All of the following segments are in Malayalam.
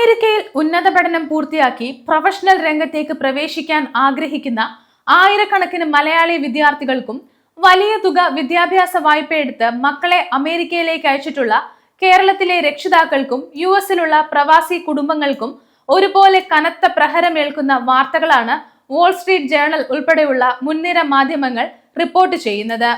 അമേരിക്കയിൽ ഉന്നത പഠനം പൂർത്തിയാക്കി പ്രൊഫഷണൽ രംഗത്തേക്ക് പ്രവേശിക്കാൻ ആഗ്രഹിക്കുന്ന ആയിരക്കണക്കിന് മലയാളി വിദ്യാർത്ഥികൾക്കും വലിയ തുക വിദ്യാഭ്യാസ വായ്പയെടുത്ത് മക്കളെ അമേരിക്കയിലേക്ക് അയച്ചിട്ടുള്ള കേരളത്തിലെ രക്ഷിതാക്കൾക്കും യുഎസിലുള്ള പ്രവാസി കുടുംബങ്ങൾക്കും ഒരുപോലെ കനത്ത പ്രഹരമേൽക്കുന്ന വാർത്തകളാണ് വാൾസ്ട്രീറ്റ് ജേർണൽ ഉൾപ്പെടെയുള്ള മുൻനിര മാധ്യമങ്ങൾ റിപ്പോർട്ട് ചെയ്യുന്നത്.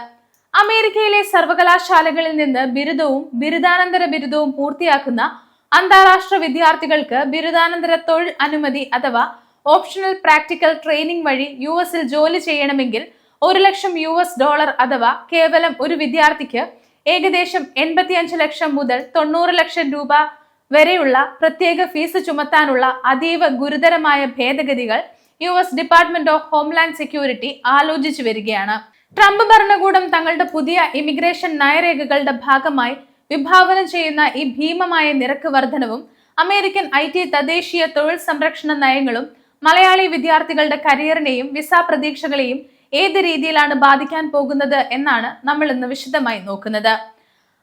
അമേരിക്കയിലെ സർവകലാശാലകളിൽ നിന്ന് ബിരുദവും ബിരുദാനന്തര ബിരുദവും പൂർത്തിയാക്കുന്ന അന്താരാഷ്ട്ര വിദ്യാർത്ഥികൾക്ക് ബിരുദാനന്തര തൊഴിൽ അനുമതി അഥവാ ഓപ്ഷണൽ പ്രാക്ടിക്കൽ ട്രെയിനിംഗ് വഴി യുഎസിൽ ജോലി ചെയ്യണമെങ്കിൽ $1,00,000 അഥവാ കേവലം ഒരു വിദ്യാർത്ഥിക്ക് ഏകദേശം 85 ലക്ഷം മുതൽ 90 ലക്ഷം രൂപ വരെയുള്ള പ്രത്യേക ഫീസ് ചുമത്താനുള്ള അതീവ ഗുരുതരമായ ഭേദഗതികൾ US department of homeland security ആലോചിച്ചു വരികയാണ്. ട്രംപ് ഭരണകൂടം തങ്ങളുടെ പുതിയ ഇമിഗ്രേഷൻ നയരേഖകളുടെ ഭാഗമായി വിഭാവനം ചെയ്യുന്ന ഈ ഭീമമായ നിരക്ക് വർധനവും അമേരിക്കൻ IT തദ്ദേശീയ തൊഴിൽ സംരക്ഷണ നയങ്ങളും മലയാളി വിദ്യാർത്ഥികളുടെ കരിയറിനെയും വിസ പ്രതീക്ഷകളെയും ഏത് രീതിയിലാണ് ബാധിക്കാൻ പോകുന്നത് എന്നാണ് നമ്മൾ ഇന്ന് വിശദമായി നോക്കുന്നത്.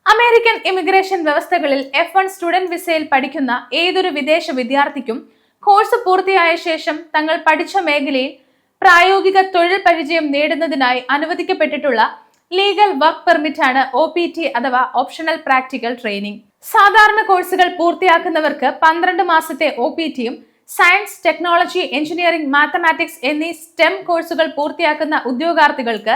അമേരിക്കൻ ഇമിഗ്രേഷൻ വ്യവസ്ഥകളിൽ F1 സ്റ്റുഡന്റ് വിസയിൽ പഠിക്കുന്ന ഏതൊരു വിദേശ വിദ്യാർത്ഥിക്കും കോഴ്സ് പൂർത്തിയായ ശേഷം തങ്ങൾ പഠിച്ച മേഖലയിൽ പ്രായോഗിക തൊഴിൽ പരിചയം നേടുന്നതിനായി അനുവദിക്കപ്പെട്ടിട്ടുള്ള ലീഗൽ വർക്ക് പെർമിറ്റ് ആണ് OPT അഥവാ ഓപ്ഷണൽ പ്രാക്ടിക്കൽ ട്രെയിനിങ്. സാധാരണ കോഴ്സുകൾ പൂർത്തിയാക്കുന്നവർക്ക് 12 മാസത്തെ OPTയും സയൻസ്, ടെക്നോളജി, എഞ്ചിനീയറിംഗ്, മാത്തമാറ്റിക്സ് എന്നീ STEM കോഴ്സുകൾ പൂർത്തിയാക്കുന്ന ഉദ്യോഗാർത്ഥികൾക്ക്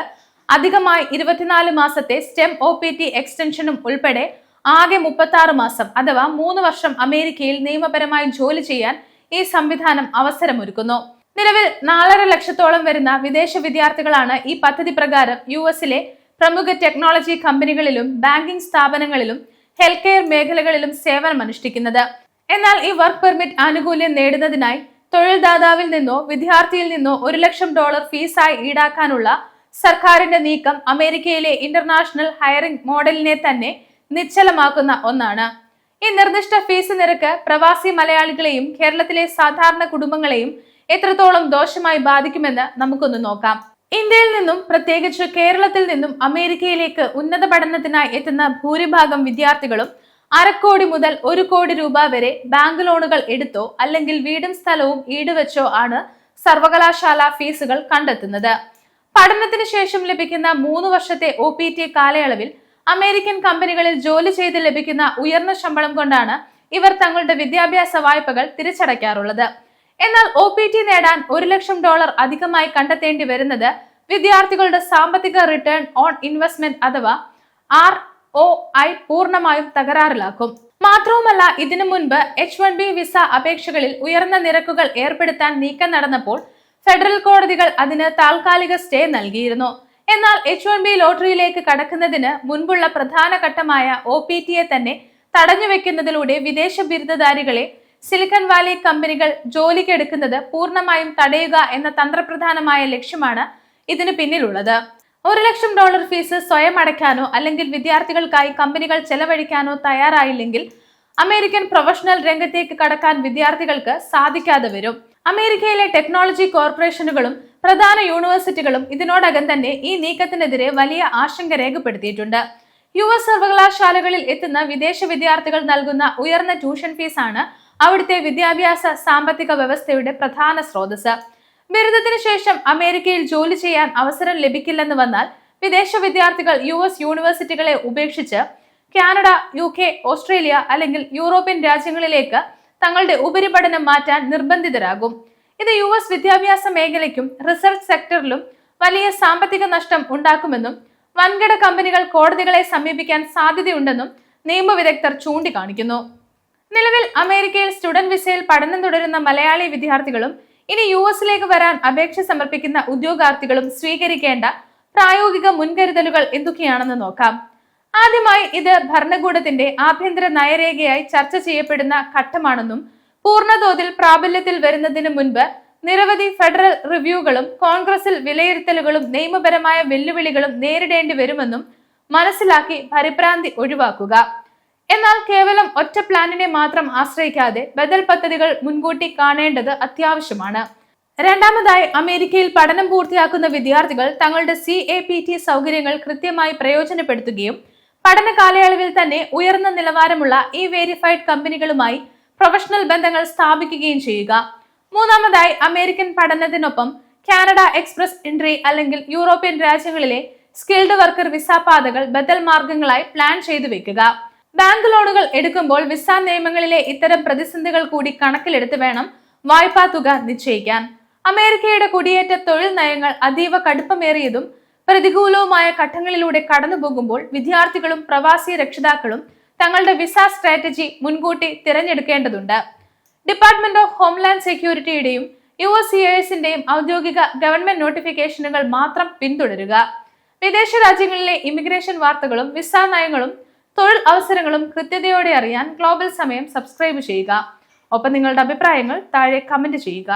അധികമായി 24 മാസത്തെ STEM OPT എക്സ്റ്റൻഷനും ഉൾപ്പെടെ ആകെ 36 മാസം അഥവാ 3 വർഷം അമേരിക്കയിൽ നിയമപരമായി ജോലി ചെയ്യാൻ ഈ സംവിധാനം അവസരമൊരുക്കുന്നു. നിലവിൽ 4.5 ലക്ഷത്തോളം വരുന്ന വിദേശ വിദ്യാർത്ഥികളാണ് ഈ പദ്ധതി പ്രകാരം യുഎസിലെ പ്രമുഖ ടെക്നോളജി കമ്പനികളിലും ബാങ്കിംഗ് സ്ഥാപനങ്ങളിലും ഹെൽത്ത് കെയർ മേഖലകളിലും സേവനമനുഷ്ഠിക്കുന്നത്. എന്നാൽ ഈ വർക്ക് പെർമിറ്റ് ആനുകൂല്യം നേടുന്നതിനായി തൊഴിൽദാതാവിൽ നിന്നോ വിദ്യാർത്ഥിയിൽ നിന്നോ $1,00,000 ഫീസായി ഈടാക്കാനുള്ള സർക്കാരിന്റെ നീക്കം അമേരിക്കയിലെ ഇന്റർനാഷണൽ ഹയറിംഗ് മോഡലിനെ തന്നെ നിശ്ചലമാക്കുന്ന ഒന്നാണ്. ഈ നിർദ്ദിഷ്ട ഫീസ് നിരക്ക് പ്രവാസി മലയാളികളെയും കേരളത്തിലെ സാധാരണ കുടുംബങ്ങളെയും എത്രത്തോളം ദോഷമായി ബാധിക്കുമെന്ന് നമുക്കൊന്ന് നോക്കാം. ഇന്ത്യയിൽ നിന്നും പ്രത്യേകിച്ച് കേരളത്തിൽ നിന്നും അമേരിക്കയിലേക്ക് ഉന്നത പഠനത്തിനായി എത്തുന്ന ഭൂരിഭാഗം വിദ്യാർത്ഥികളും അരക്കോടി മുതൽ 1 കോടി രൂപ വരെ ബാങ്ക് ലോണുകൾ എടുത്തോ അല്ലെങ്കിൽ വീടും സ്ഥലവും ഈടുവെച്ചോ ആണ് സർവകലാശാല ഫീസുകൾ കണ്ടെത്തുന്നത്. പഠനത്തിന് ശേഷം ലഭിക്കുന്ന 3 വർഷത്തെ OPT കാലയളവിൽ അമേരിക്കൻ കമ്പനികളിൽ ജോലി ചെയ്ത് ലഭിക്കുന്ന ഉയർന്ന ശമ്പളം കൊണ്ടാണ് ഇവർ തങ്ങളുടെ വിദ്യാഭ്യാസ വായ്പകൾ തിരിച്ചടയ്ക്കാറുള്ളത്. എന്നാൽ OPT നേടാൻ $1,00,000 അധികമായി കണ്ടെത്തേണ്ടി വരുന്നത് വിദ്യാർത്ഥികളുടെ സാമ്പത്തിക റിട്ടേൺ ഓൺ ഇൻവെസ്റ്റ്മെന്റ് അഥവാ ROI പൂർണ്ണമായും തകരാറിലാക്കും. മാത്രവുമല്ല, ഇതിനു മുൻപ് H1B വിസ അപേക്ഷകളിൽ ഉയർന്ന നിരക്കുകൾ ഏർപ്പെടുത്താൻ നീക്കം നടന്നപ്പോൾ ഫെഡറൽ കോടതികൾ അതിന് താൽക്കാലിക സ്റ്റേ നൽകിയിരുന്നു. എന്നാൽ H1B ലോട്ടറിയിലേക്ക് കടക്കുന്നതിന് മുൻപുള്ള പ്രധാന ഘട്ടമായ OPTയെ തന്നെ തടഞ്ഞുവെക്കുന്നതിലൂടെ വിദേശ ബിരുദധാരികളെ സിലിക്കൺ വാലി കമ്പനികൾ ജോലിക്കെടുക്കുന്നത് പൂർണ്ണമായും തടയുക എന്ന തന്ത്രപ്രധാനമായ ലക്ഷ്യമാണ് ഇതിന് പിന്നിലുള്ളത്. $1,00,000 ഫീസ് സ്വയം അടയ്ക്കാനോ അല്ലെങ്കിൽ വിദ്യാർത്ഥികൾക്കായി കമ്പനികൾ ചെലവഴിക്കാനോ തയ്യാറായില്ലെങ്കിൽ അമേരിക്കൻ പ്രൊഫഷണൽ രംഗത്തേക്ക് കടക്കാൻ വിദ്യാർത്ഥികൾക്ക് സാധിക്കാതെ വരും. അമേരിക്കയിലെ ടെക്നോളജി കോർപ്പറേഷനുകളും പ്രധാന യൂണിവേഴ്സിറ്റികളും ഇതിനോടകം തന്നെ ഈ നീക്കത്തിനെതിരെ വലിയ ആശങ്ക രേഖപ്പെടുത്തിയിട്ടുണ്ട്. US സർവകലാശാലകളിൽ എത്തുന്ന വിദേശ വിദ്യാർത്ഥികൾ നൽകുന്ന ഉയർന്ന ട്യൂഷൻ ഫീസാണ് അവിടുത്തെ വിദ്യാഭ്യാസ സാമ്പത്തിക വ്യവസ്ഥയുടെ പ്രധാന സ്രോതസ്. ബിരുദത്തിന് ശേഷം അമേരിക്കയിൽ ജോലി ചെയ്യാൻ അവസരം ലഭിക്കില്ലെന്ന് വന്നാൽ വിദേശ വിദ്യാർത്ഥികൾ US യൂണിവേഴ്സിറ്റികളെ ഉപേക്ഷിച്ച് കാനഡ, UK, ഓസ്ട്രേലിയ അല്ലെങ്കിൽ യൂറോപ്യൻ രാജ്യങ്ങളിലേക്ക് തങ്ങളുടെ ഉപരിപഠനം മാറ്റാൻ നിർബന്ധിതരാകും. ഇത് US വിദ്യാഭ്യാസ മേഖലയ്ക്കും റിസർച്ച് സെക്ടറിലും വലിയ സാമ്പത്തിക നഷ്ടം ഉണ്ടാക്കുമെന്നും വൻകിട കമ്പനികൾ കോടതികളെ സമീപിക്കാൻ സാധ്യതയുണ്ടെന്നും നിയമവിദഗ്ധർ ചൂണ്ടിക്കാണിക്കുന്നു. നിലവിൽ അമേരിക്കയിൽ സ്റ്റുഡന്റ് വിസയിൽ പഠനം തുടരുന്ന മലയാളി വിദ്യാർത്ഥികളും ഇനി യുഎസിലേക്ക് വരാൻ അപേക്ഷ സമർപ്പിക്കുന്ന ഉദ്യോഗാർത്ഥികളും സ്വീകരിക്കേണ്ട പ്രായോഗിക മുൻകരുതലുകൾ എന്തൊക്കെയാണെന്ന് നോക്കാം. ആദ്യമായി ഇത് ഭരണകൂടത്തിന്റെ ആഭ്യന്തര നയരേഖയായി ചർച്ച ചെയ്യപ്പെടുന്ന ഘട്ടമാണെന്നും പൂർണ്ണതോതിൽ പ്രാബല്യത്തിൽ വരുന്നതിന് മുൻപ് നിരവധി ഫെഡറൽ റിവ്യൂകളും കോൺഗ്രസിൽ വിലയിരുത്തലുകളും നിയമപരമായ വെല്ലുവിളികളും നേരിടേണ്ടി വരുമെന്നും മനസ്സിലാക്കി പരിഭ്രാന്തി ഒഴിവാക്കുക. എന്നാൽ കേവലം ഒറ്റ പ്ലാനിനെ മാത്രം ആശ്രയിക്കാതെ ബദൽ പദ്ധതികൾ മുൻകൂട്ടി കാണേണ്ടത് അത്യാവശ്യമാണ്. രണ്ടാമതായി, അമേരിക്കയിൽ പഠനം പൂർത്തിയാക്കുന്ന വിദ്യാർത്ഥികൾ തങ്ങളുടെ CAPT സൗകര്യങ്ങൾ കൃത്യമായി പ്രയോജനപ്പെടുത്തുകയും പഠന കാലയളവിൽ തന്നെ ഉയർന്ന നിലവാരമുള്ള വെരിഫൈഡ് കമ്പനികളുമായി പ്രൊഫഷണൽ ബന്ധങ്ങൾ സ്ഥാപിക്കുകയും ചെയ്യുക. മൂന്നാമതായി, അമേരിക്കൻ പഠനത്തിനൊപ്പം കാനഡ എക്സ്പ്രസ് എൻട്രി അല്ലെങ്കിൽ യൂറോപ്യൻ രാജ്യങ്ങളിലെ സ്കിൽഡ് വർക്കർ വിസ പാതകൾ ബദൽ മാർഗങ്ങളായി പ്ലാൻ ചെയ്തു വെക്കുക. ബാങ്ക് ലോണുകൾ എടുക്കുമ്പോൾ വിസ നിയമങ്ങളിലെ ഇത്തരം പ്രതിസന്ധികൾ കൂടി കണക്കിലെടുത്ത് വേണം വായ്പാ തുക നിശ്ചയിക്കാൻ. അമേരിക്കയുടെ കുടിയേറ്റ തൊഴിൽ നയങ്ങൾ അതീവ കടുപ്പമേറിയതും പ്രതികൂലവുമായ ഘട്ടങ്ങളിലൂടെ കടന്നുപോകുമ്പോൾ വിദ്യാർത്ഥികളും പ്രവാസി രക്ഷിതാക്കളും തങ്ങളുടെ വിസ സ്ട്രാറ്റജി മുൻകൂട്ടി തിരഞ്ഞെടുക്കേണ്ടതുണ്ട്. ഡിപ്പാർട്ട്മെന്റ് ഓഫ് ഹോംലാൻഡ് സെക്യൂരിറ്റിയുടെയും USCISന്റെയും ഔദ്യോഗിക ഗവൺമെന്റ് നോട്ടിഫിക്കേഷനുകൾ മാത്രം പിന്തുടരുക. വിദേശ രാജ്യങ്ങളിലെ ഇമിഗ്രേഷൻ വാർത്തകളും വിസ നയങ്ങളും തൊഴിൽ അവസരങ്ങളും കൃത്യതയോടെ അറിയാൻ ഗ്ലോബൽ സമയം സബ്സ്ക്രൈബ് ചെയ്യുക. ഒപ്പം നിങ്ങളുടെ അഭിപ്രായങ്ങൾ താഴെ കമന്റ് ചെയ്യുക.